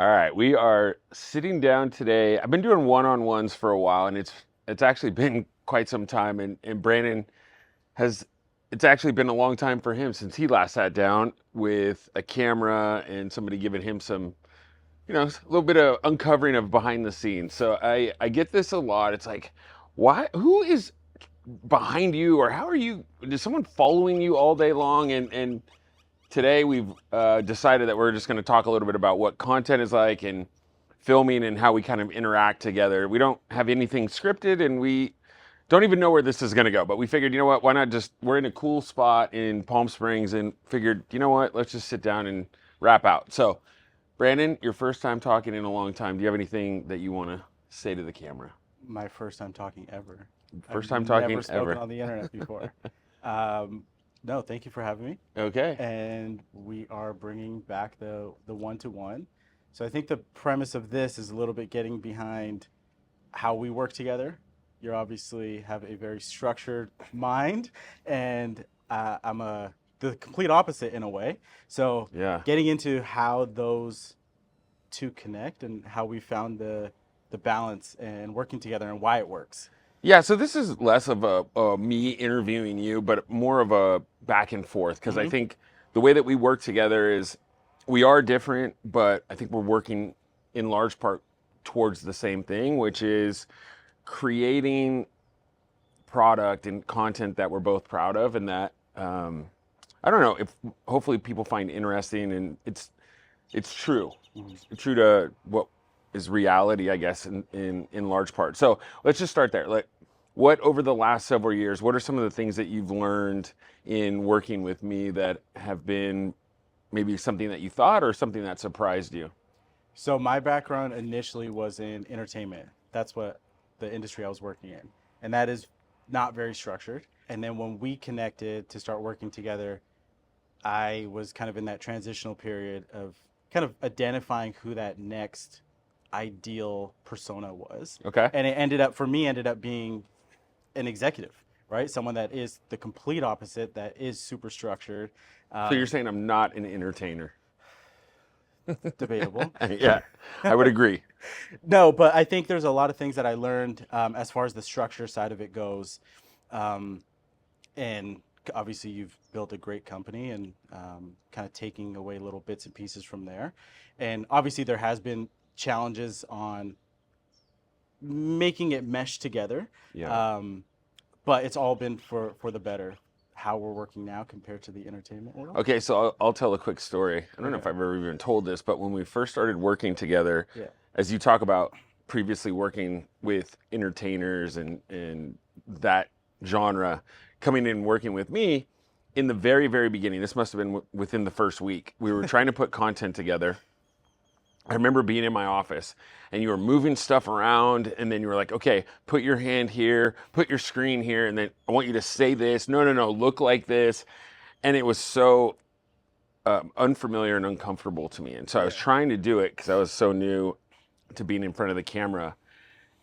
All right, we are sitting down today. I've been doing one-on-ones for a while, and it's actually been quite some time. And Brandon has it's actually been a long time for him since he last sat down with a camera and somebody giving him some, a little bit of uncovering of behind the scenes. So I get this a lot. It's like, why? Who is behind you, or how are you? Is someone following you all day long? And today we've decided that we're just going to talk a little bit about what content is like and filming and how we kind of interact together. We don't have anything scripted and we don't even know where this is going to go, but we figured, you know what, why not just, we're in a cool spot in Palm Springs and figured, you know what, let's just sit down and wrap out. So, Brandon, your first time talking in a long time. Do you have anything that you want to say to the camera? My first time talking ever. First I've time never talking spoken ever. on the internet before. Um, no, thank you for having me. Okay. And we are bringing back the one-to-one. So I think the premise of this is a little bit getting behind how we work together. You obviously have a very structured mind, and I'm the complete opposite in a way. So Yeah. getting into how those two connect and how we found the balance and working together and why it works. Yeah, so this is less of a me interviewing you, but more of a back and forth because I Hmm. think the way that we work together is we are different, but I think we're working in large part towards the same thing, which is creating product and content that we're both proud of and that I don't know if hopefully people find interesting and it's true. It's true to what is reality, I guess, in large part. So let's just start there. Like, what over the last several years, what are some of the things that you've learned in working with me that have been maybe something that you thought or something that surprised you? So my background initially was in entertainment. That's what the industry I was working in, and that is not very structured. And then when we connected to start working together, I was kind of in that transitional period of kind of identifying who that next ideal persona was. Okay. And it ended up being an executive, right? Someone that is the complete opposite, that is super structured. So you're Um, saying I'm not an entertainer? Debatable. Yeah, I would agree. No, but I think there's a lot of things that I learned as far as the structure side of it goes. Um, and obviously, you've built a great company and kind of taking away little bits and pieces from there. And obviously, there has been challenges on making it mesh together. Yeah. Um, but it's all been for the better how we're working now compared to the entertainment world. Okay, so I'll tell a quick story. I don't know Okay. if I've ever even told this, but when we first started working together, Yeah. as you talk about previously working with entertainers and that genre, coming in and working with me, in the very, very beginning, this must have been within the first week, we were trying to put content together. I remember being in my office and you were moving stuff around and then you were like, okay, put your hand here, put your screen here, and then I want you to say this. No, no, no, look like this. And it was so unfamiliar and uncomfortable to me. And so I was Yeah. trying to do it because I was so new to being in front of the camera.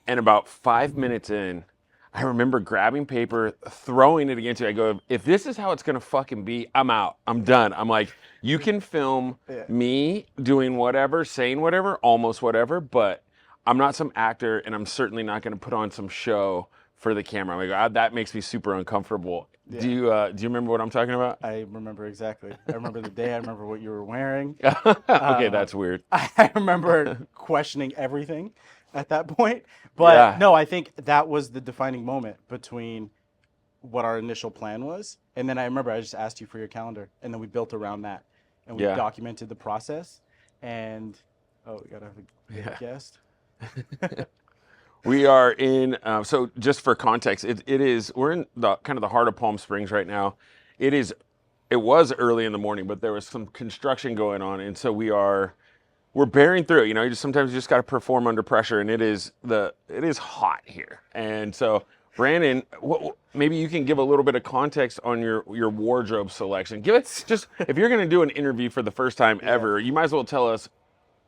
And about 5 minutes in, I remember grabbing paper, throwing it against you. I go, if this is how it's gonna fucking be, I'm out. I'm done. I'm like, you can film Yeah. me doing whatever, saying whatever, almost whatever, but I'm not some actor and I'm certainly not gonna put on some show for the camera. I'm like, that makes me super uncomfortable. Yeah. Do you remember what I'm talking about? I remember exactly. I remember the day. I remember what you were wearing. Okay, Um, that's weird. I remember questioning everything at that point. But Yeah, no, I think that was the defining moment between what our initial plan was. And then I remember I just asked you for your calendar, and then we built around that. And we yeah, documented the process. And oh, we have a yeah. guest. We are in. So, just for context, it is. We're in the kind of the heart of Palm Springs right now. It is. It was early in the morning, but there was some construction going on, and so we're bearing through. You know, sometimes you just got to perform under pressure, and it is hot here. And so, Brandon, maybe you can give a little bit of context on your wardrobe selection. Give it just if you're going to do an interview for the first time Yeah. ever, you might as well tell us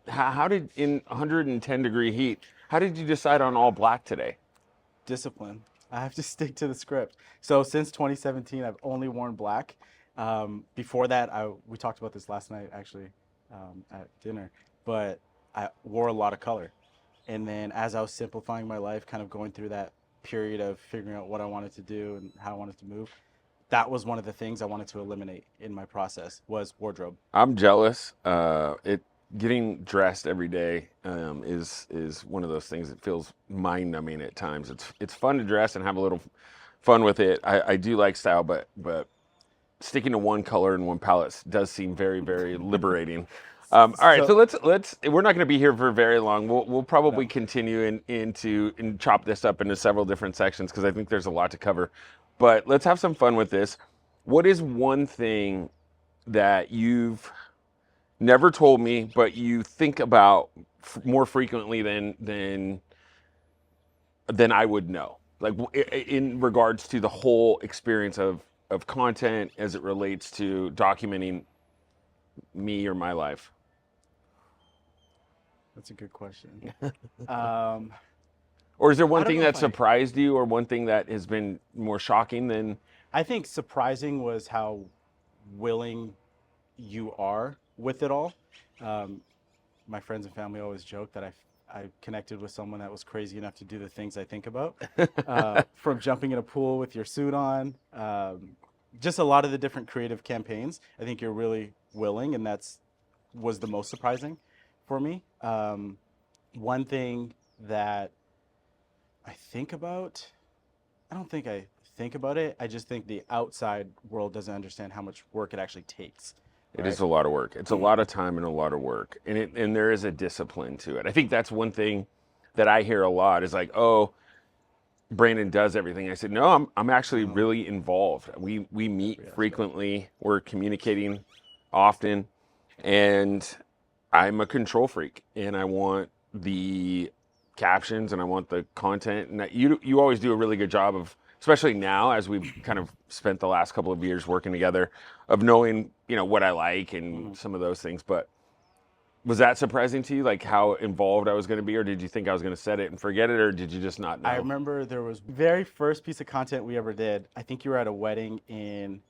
how did in 110-degree heat, how did you decide on all black today? Discipline. I have to stick to the script. So since 2017, I've only worn black. Before that, we talked about this last night actually at dinner. But I wore a lot of color. And then as I was simplifying my life, kind of going through that period of figuring out what I wanted to do and how I wanted to move, that was one of the things I wanted to eliminate in my process was wardrobe. I'm jealous. It getting dressed every day is one of those things that feels mind numbing at times. It's fun to dress and have a little fun with it. I do like style, but sticking to one color and one palette does seem very, very liberating. All right, so So let's. We're not going to be here for very long. We'll probably no, continue into and chop this up into several different sections because I think there's a lot to cover. But let's have some fun with this. What is one thing that you've never told me, but you think about more frequently than I would know? Like in regards to the whole experience of content as it relates to documenting me or my life. that's a good question. Um, Or is there I one don't thing know that if I. surprised you, or one thing that has been more shocking than? I think surprising was how willing you are with it all. Um, my friends and family always joke that I connected with someone that was crazy enough to do the things I think about, from jumping in a pool with your suit on, just a lot of the different creative campaigns. I think you're really willing, and that's was the most surprising for me. One thing that I think about, I don't think I think about it. I just think the outside world doesn't understand how much work it actually takes, It right? is a lot of work. It's a lot of time and a lot of work, and there is a discipline to it. I think that's one thing that I hear a lot is like, oh, Brandon does everything. I said, no, I'm actually No, really involved. We meet yeah, frequently. We're communicating often, and I'm a control freak, and I want the captions and I want the content. And you always do a really good job of, especially now as we've kind of spent the last couple of years working together, of knowing what I like and mhm. some of those things. But was that surprising to you, like how involved I was going to be, or did you think I was going to set it and forget it, or did you just not I know? remember there was very first piece of content we ever did. I think you were at a wedding in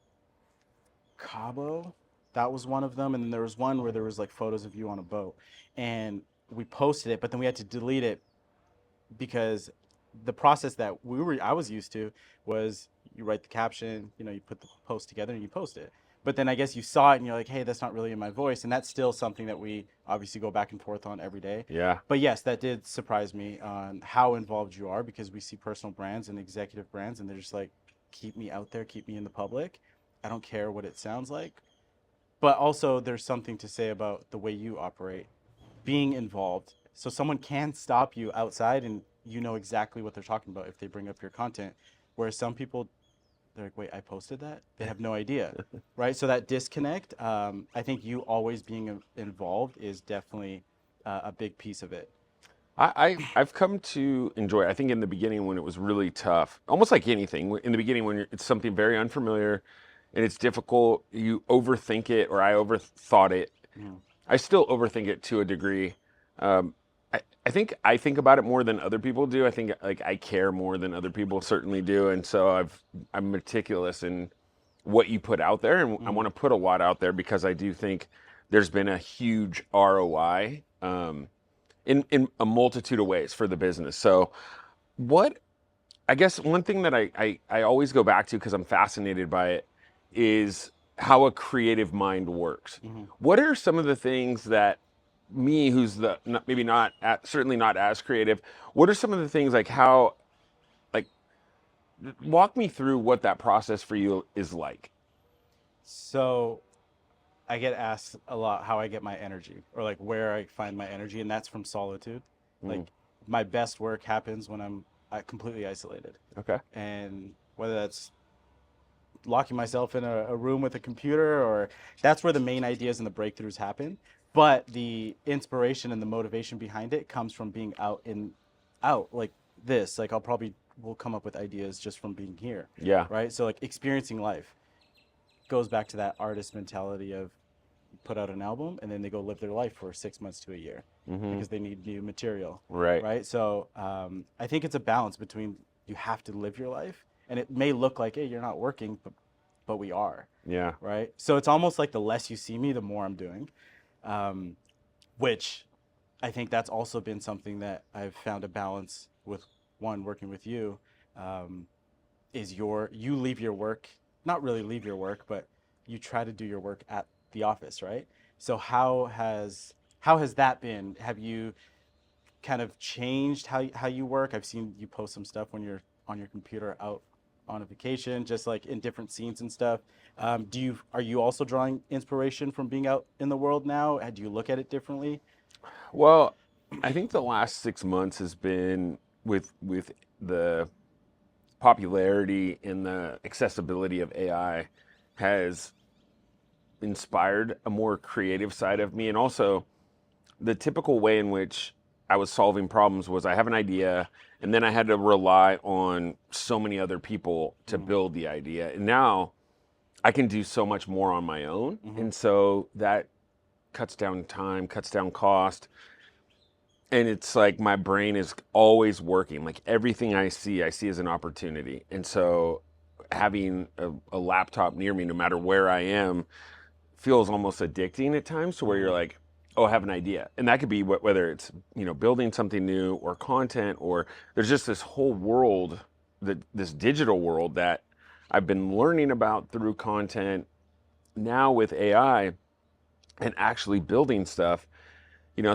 Cabo. That was one of them, and then there was one where there was like photos of you on a boat, and we posted it, but then we had to delete it because the process that I was used to was you write the caption, you put the post together and you post it. But then I guess you saw it and you're like, hey, that's not really in my voice, and that's still something that we obviously go back and forth on every day. Yeah, But yes, that did surprise me on how involved you are because we see personal brands and executive brands, and they're just like, keep me out there, keep me in the public. I don't care what it sounds like. But also, there's something to say about the way you operate, being involved. So someone can stop you outside and you know exactly what they're talking about if they bring up your content. Whereas some people, they're like, wait, I posted that? They have no idea, right? So that disconnect, I think you always being involved is definitely a big piece of it. I've come to enjoy it. I think in the beginning when it was really tough, almost like anything, in the beginning when it's something very unfamiliar and it's difficult, you overthink it, or I overthought it. Mhm. I still overthink it to a degree. Um, I think I think about it more than other people do. I think like I care more than other people certainly do, and so I'm meticulous in what you put out there, and I want Mhm. to put a lot out there because I do think there's been a huge ROI in a multitude of ways for the business. So what I guess one thing that I always go back to because I'm fascinated by it is how a creative mind works. Mhm. What are some of the things that me, who's maybe not certainly not as creative, what are some of the things like how like walk me through what that process for you is like? So I get asked a lot how I get my energy or like where I find my energy, and that's from solitude. Mm, Like my best work happens when I'm completely isolated. okay. And whether that's locking myself in a room with a computer or that's where the main ideas and the breakthroughs happen. But the inspiration and the motivation behind it comes from being out like this. Like I'll probably will come up with ideas just from being here, Yeah. right? So like experiencing life goes back to that artist mentality of put out an album and then they go live their life for 6 months to a year Mm-hmm. because they need new material, Right. right? So I think it's a balance between you have to live your life, and it may look like, hey, you're not working, but we are, Yeah. right? So it's almost like the less you see me, the more I'm doing, um, which I think that's also been something that I've found a balance with, one, working with you, um, is you leave your work, not really leave your work, but you try to do your work at the office, right? So how has that been? Have you kind of changed how you work? I've seen you post some stuff when you're on your computer out on a vacation, just like in different scenes and stuff. Are you also drawing inspiration from being out in the world now? Do you look at it differently? Well, I think the last 6 months has been with the popularity and the accessibility of AI has inspired a more creative side of me. And also, the typical way in which I was solving problems was I have an idea and then I had to rely on so many other people to Mm-hmm. build the idea. And now I can do so much more on my own. Mm-hmm. And so that cuts down time, cuts down cost. And it's like my brain is always working. Like everything I see as an opportunity. And so having a laptop near me, no matter where I am, feels almost addicting at times to where you're Mm-hmm. like, oh, I have an idea. And that could be whether it's, building something new or content, or there's just this whole world, this digital world that I've been learning about through content now with AI and actually building stuff.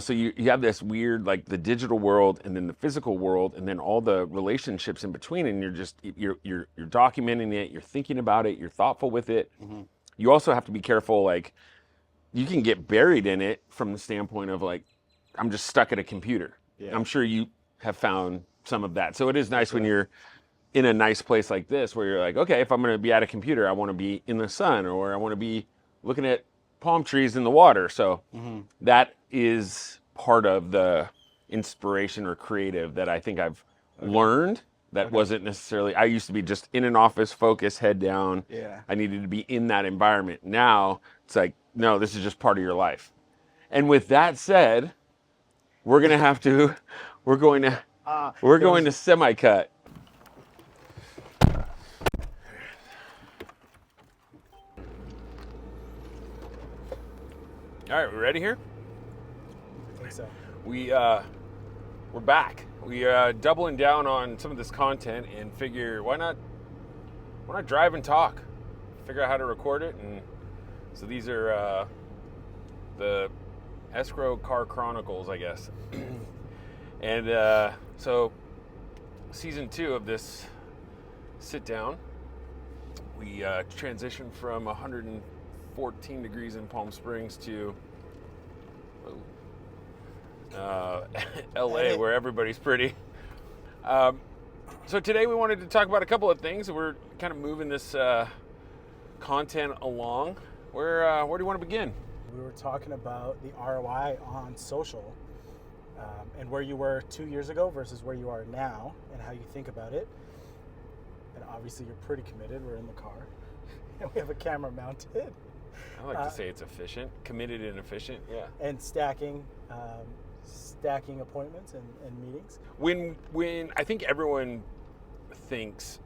So you have this weird, like the digital world and then the physical world and then all the relationships in between, and you're documenting it, you're thinking about it, you're thoughtful with it. Mm-hmm. You also have to be careful, like you can get buried in it from the standpoint of like, I'm just stuck at a computer. Yeah, I'm sure you have found some of that. So it is for nice when sure. you're in a nice place like this where you're like, okay, if I'm going to be at a computer, I want to be in the sun or I want to be looking at palm trees in the water. So Mm-hmm. that is part of the inspiration or creative that I think I've Okay. learned that Okay. wasn't necessarily, I used to be just in an office, focused, head down. Yeah. I needed to be in that environment. Now it's like, no, this is just part of your life. And with that said, we're going to have to, we're going to, we're There going was to semi-cut. All right, we ready here? I think so. We're back. We doubling down on some of this content and figure why not drive and talk, figure out how to record it, and so these are the Escrow Car Chronicles, I guess. And so season 2 of this sit down, we transitioned from 114 degrees in Palm Springs to LA, where everybody's pretty. So today we wanted to talk about a couple of things. We're kind of moving this content along. Where do you want to begin? We were talking about the ROI on social, and where you were 2 years ago versus where you are now and how you think about it. And obviously you're pretty committed. We're in the car and we have a camera mounted I like to say it's efficient, committed and efficient. Yeah. and stacking appointments and meetings. When I think everyone thinks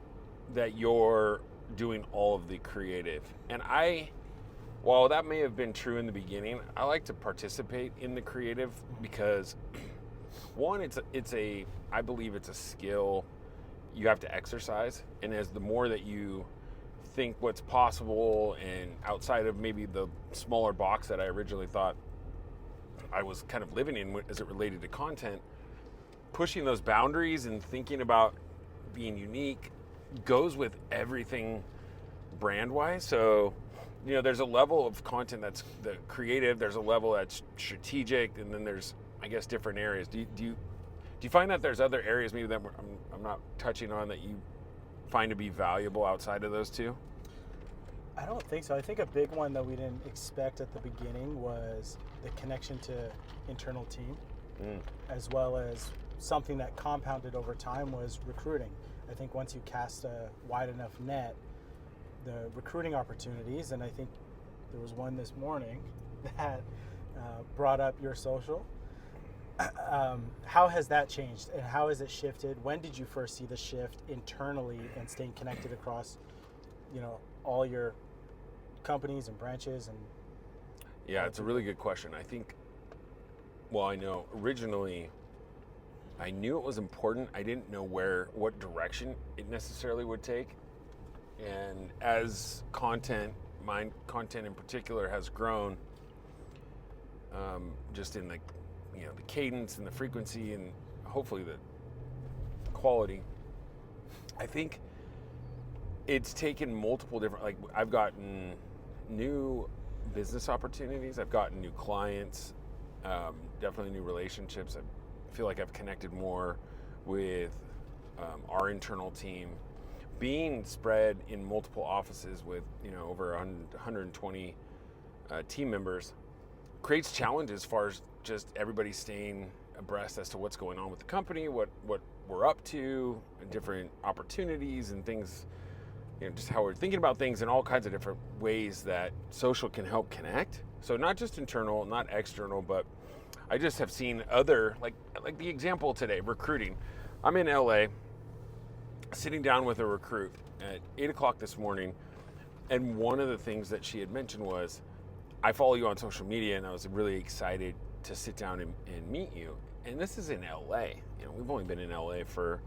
that you're doing all of the creative, and while that may have been true in the beginning, I like to participate in the creative because one, I believe it's a skill you have to exercise, and as the more that you think what's possible and outside of maybe the smaller box that I originally thought I was kind of living in as it related to content, pushing those boundaries and thinking about being unique goes with everything brand-wise. So, there's a level of content that's the creative, there's a level that's strategic, and then there's, I guess, different areas. Do you find that there's other areas maybe that I'm not touching on that you find to be valuable outside of those two? I don't think so. I think a big one that we didn't expect at the beginning was the connection to internal team, as well as something that compounded over time was recruiting. I think once you cast a wide enough net, the recruiting opportunities, and I think there was one this morning that brought up your social. How has that changed and how has it shifted? When did you first see the shift internally and staying connected across, all your companies and branches? And Yeah, it's a really good question. I think well, I know originally I knew it was important. I didn't know what direction it necessarily would take. And as my content in particular has grown, just in the cadence and the frequency and hopefully the quality, I think it's taken multiple different, like I've gotten new business opportunities, I've gotten new clients, definitely new relationships. I feel like I've connected more with our internal team. Being spread in multiple offices with over 120 team members creates challenges as far as just everybody staying abreast as to what's going on with the company, what we're up to, and different opportunities and things, just how we're thinking about things in all kinds of different ways that social can help connect. So not just internal, not external, but I just have seen other, like the example today, recruiting. I'm in LA, sitting down with a recruit at 8 o'clock this morning, and one of the things that she had mentioned was, I follow you on social media and I was really excited to sit down and meet you. And this is in LA. We've only been in LA for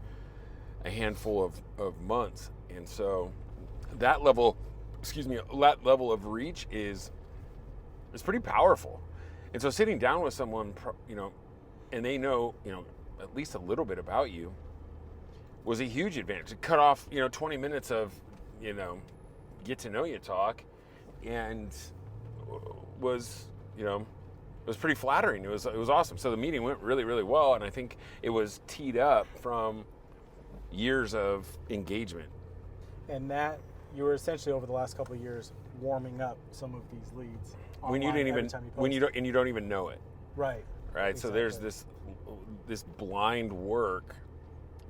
a handful of months. And so that level of reach is pretty powerful. And so sitting down with someone, and they know, at least a little bit about you, was a huge advantage. It cut off, 20 minutes of, get to know you talk, and was pretty flattering. It was awesome. So the meeting went really, really well, and I think it was teed up from years of engagement. And that you were essentially over the last couple of years warming up some of these leads. When you didn't even you don't even know it. Right. Exactly. So there's this blind work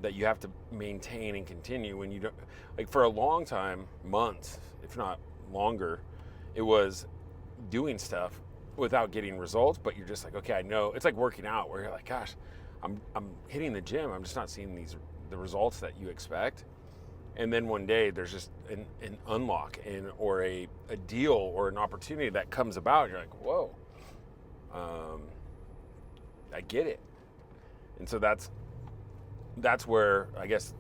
that you have to maintain and continue when you don't, like, for a long time, months, if not longer, it was doing stuff without getting results, but you're just like, okay, I know. It's like working out where you're like, gosh, I'm hitting the gym, I'm just not seeing the results that you expect. And then one day there's just an unlock or a deal or an opportunity that comes about. You're like, whoa, I get it. And so that's where I guess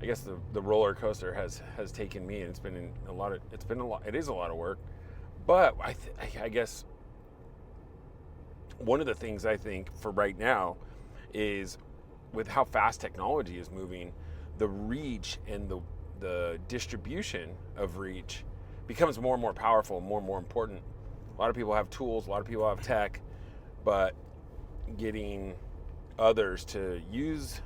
the roller coaster has taken me, and it is a lot of work. But I guess one of the things I think for right now is, with how fast technology is moving, the reach and the distribution of reach becomes more and more powerful, more and more important. A lot of people have tools, a lot of people have tech, but getting others to use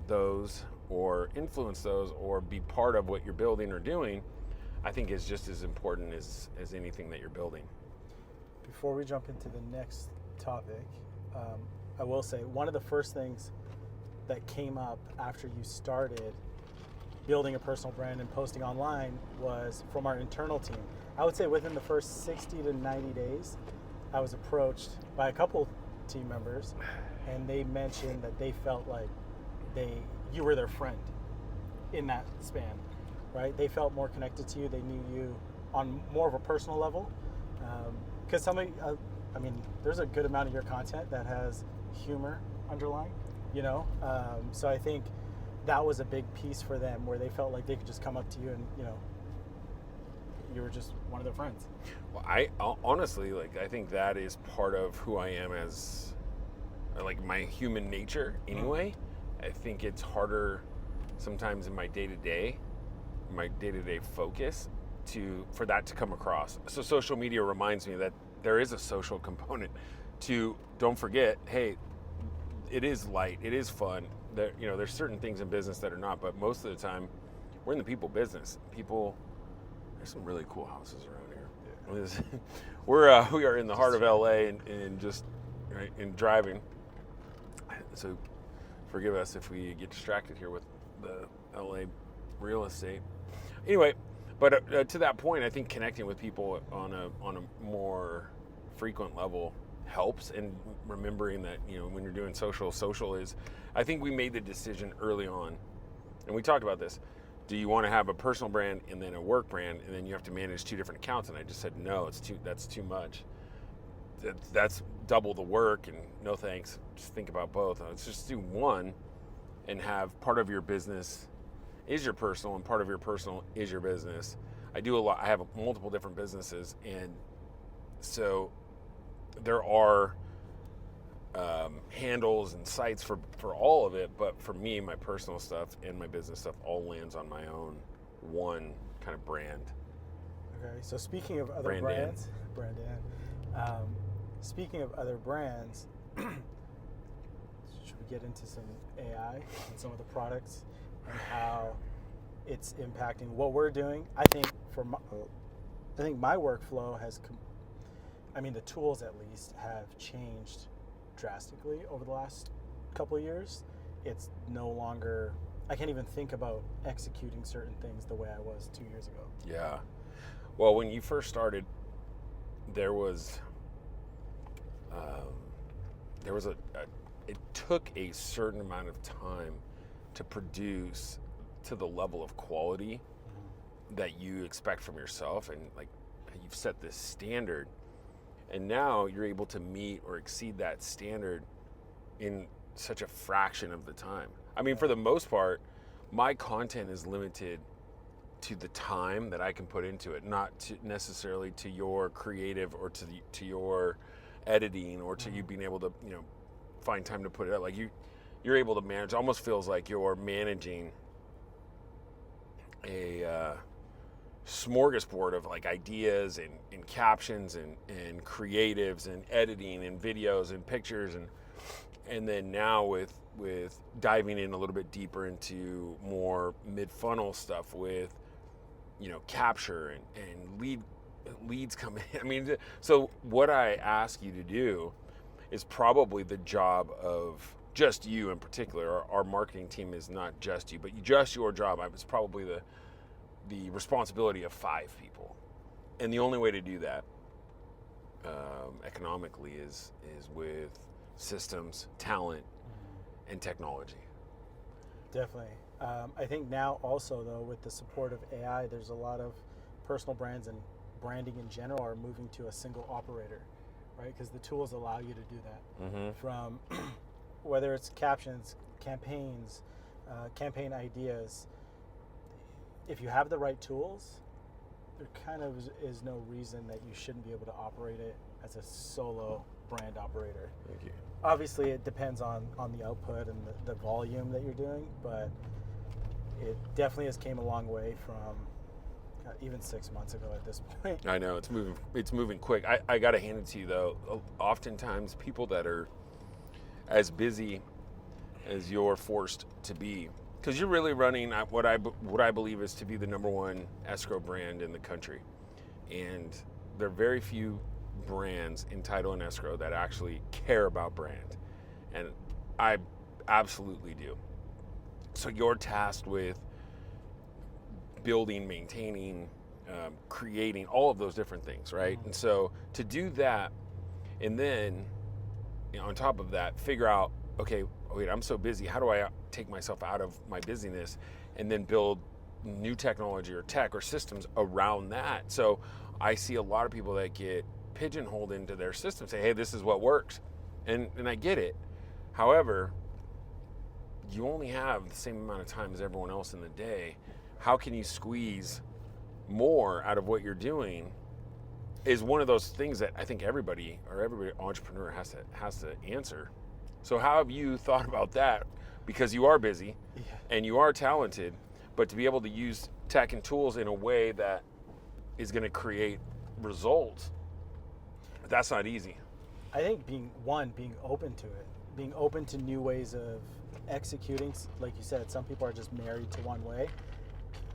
those or influence those or be part of what you're building or doing, I think is just as important as anything that you're building. Before we jump into the next topic, I will say one of the first things that came up after you started building a personal brand and posting online was from our internal team. I would say within the first 60 to 90 days, I was approached by a couple team members, and they mentioned that they felt like you were their friend in that span, right? They felt more connected to you. They knew you on more of a personal level. Because there's a good amount of your content that has humor underlying, so I think that was a big piece for them, where they felt like they could just come up to you and you were just one of their friends. Well, I honestly, I think that is part of who I am as, my human nature anyway. I think it's harder sometimes in my day-to-day focus for that to come across. So social media reminds me that there is a social component to, don't forget, hey, it is light, it is fun. There's certain things in business that are not, but most of the time we're in the people business. There's some really cool houses around here. Yeah. We are in the heart of LA and just right in driving. So forgive us if we get distracted here with the LA real estate. Anyway, but to that point, I think connecting with people on a more frequent level helps, and remembering that when you're doing social is, I think we made the decision early on, and we talked about this. Do you want to have a personal brand and then a work brand, and then you have to manage two different accounts? And I just said no, that's too much. that's double the work, and no thanks. Just think about both. Let's just do one, and have part of your business is your personal, and part of your personal is your business. I do a lot. I have multiple different businesses, and so there are handles and sites for all of it. But for me, my personal stuff and my business stuff all lands on my own one kind of brand. Okay, so speaking of other Brandon. brands, speaking of other brands, should we get into some AI and some of the products and how it's impacting what we're doing? I think my workflow has, the tools at least have changed drastically over the last couple of years. It's no longer, I can't even think about executing certain things the way I was 2 years ago. Yeah. Well, when you first started, there was it took a certain amount of time to produce to the level of quality that you expect from yourself, and like you've set this standard, and now you're able to meet or exceed that standard in such a fraction of the time. I mean, for the most part, my content is limited to the time that I can put into it, not to necessarily to your creative or to your editing or to you being able to, find time to put it out. Like you're able to manage. It almost feels like you're managing a smorgasbord of like ideas and captions and creatives and editing and videos and pictures and then now with diving in a little bit deeper into more mid-funnel stuff with capture and leads come in. I mean, so what I ask you to do is probably the job of just you in particular. Our marketing team is not just you, but just your job. It's probably the responsibility of 5 people, and the only way to do that economically is with systems, talent, and technology. Definitely. I think now also though, with the support of AI, there's a lot of personal brands and branding in general are moving to a single operator, right? Because the tools allow you to do that. From whether it's captions, campaigns, campaign ideas. If you have the right tools, there kind of is no reason that you shouldn't be able to operate it as a solo brand operator. Thank you. Obviously, it depends on the output and the volume that you're doing, but it definitely has came a long way from even 6 months ago at this point. I know it's moving quick. I got to hand it to you though. Oftentimes, people that are as busy as you're forced to be, because you're really running what I believe is to be the #1 escrow brand in the country, and there are very few brands in title and escrow that actually care about brand, and I absolutely do. So you're tasked with building, maintaining, creating all of those different things, right? And so to do that, and then on top of that, figure out, okay, wait, I'm so busy. How do I take myself out of my busyness and then build new technology or tech or systems around that? So I see a lot of people that get pigeonholed into their system, say, hey, this is what works. And I get it. However, you only have the same amount of time as everyone else in the day. How can you squeeze more out of what you're doing is one of those things that I think everybody entrepreneur has to answer. So how have you thought about that? Because you are busy and you are talented, but to be able to use tech and tools in a way that is going to create results, that's not easy. I think being open to it, being open to new ways of executing. Like you said, some people are just married to one way.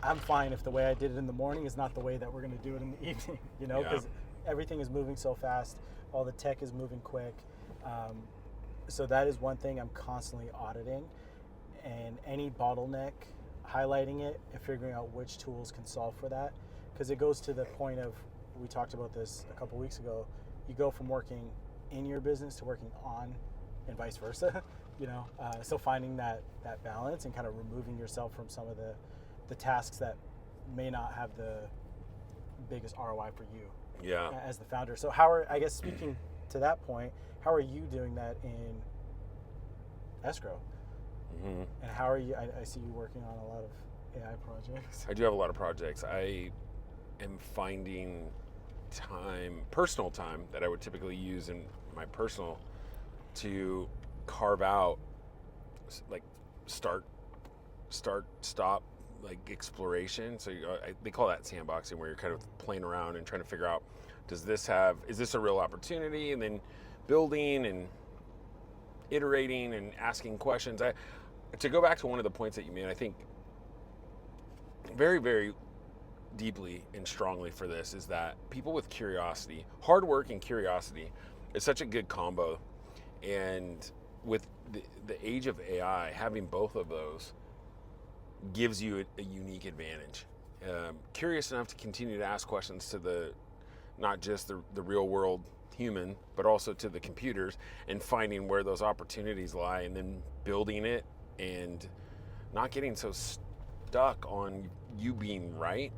I'm fine if the way I did it in the morning is not the way that we're going to do it in the evening, because everything is moving so fast. All the tech is moving quick. So that is one thing I'm constantly auditing, and any bottleneck, highlighting it and figuring out which tools can solve for that. Because it goes to the point of, we talked about this a couple weeks ago, you go from working in your business to working on, and vice versa, so finding that balance and kind of removing yourself from some of the tasks that may not have the biggest ROI for you as the founder. So how are, I guess, speaking to that point, how are you doing that in escrow? Mhm. And how are you? I see you working on a lot of AI projects. I do have a lot of projects. I am finding personal time that I would typically use in my personal to carve out like start, stop, like exploration. So they call that sandboxing, where you're kind of playing around and trying to figure out, is this a real opportunity? And then building and iterating and asking questions. To go back to one of the points that you made, I think very, very deeply and strongly for this is that people with curiosity, hard work and curiosity, is such a good combo. And with the age of AI, having both of those gives you a unique advantage. Curious enough to continue to ask questions to not just the real world human, but also to the computers, and finding where those opportunities lie, and then building it and not getting so stuck on you being right.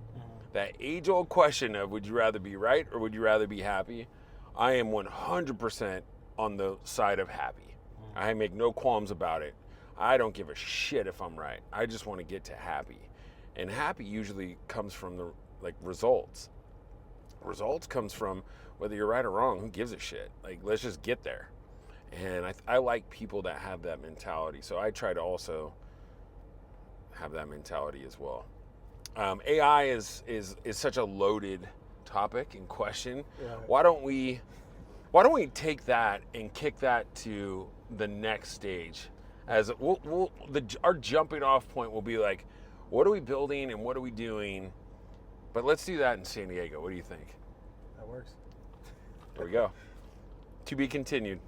That age-old question of, would you rather be right or would you rather be happy? I am 100% on the side of happy. I make no qualms about it. I don't give a shit if I'm right. I just want to get to happy. And happy usually comes from the results. Results comes from whether you're right or wrong, who gives a shit? Like, let's just get there. And I like people that have that mentality. So I try to also have that mentality as well. AI is such a loaded topic and question. Yeah. Why don't we take that and kick that to the next stage? As our jumping off point will be like, what are we building and what are we doing? But let's do that in San Diego. What do you think? That works. There we go. To be continued.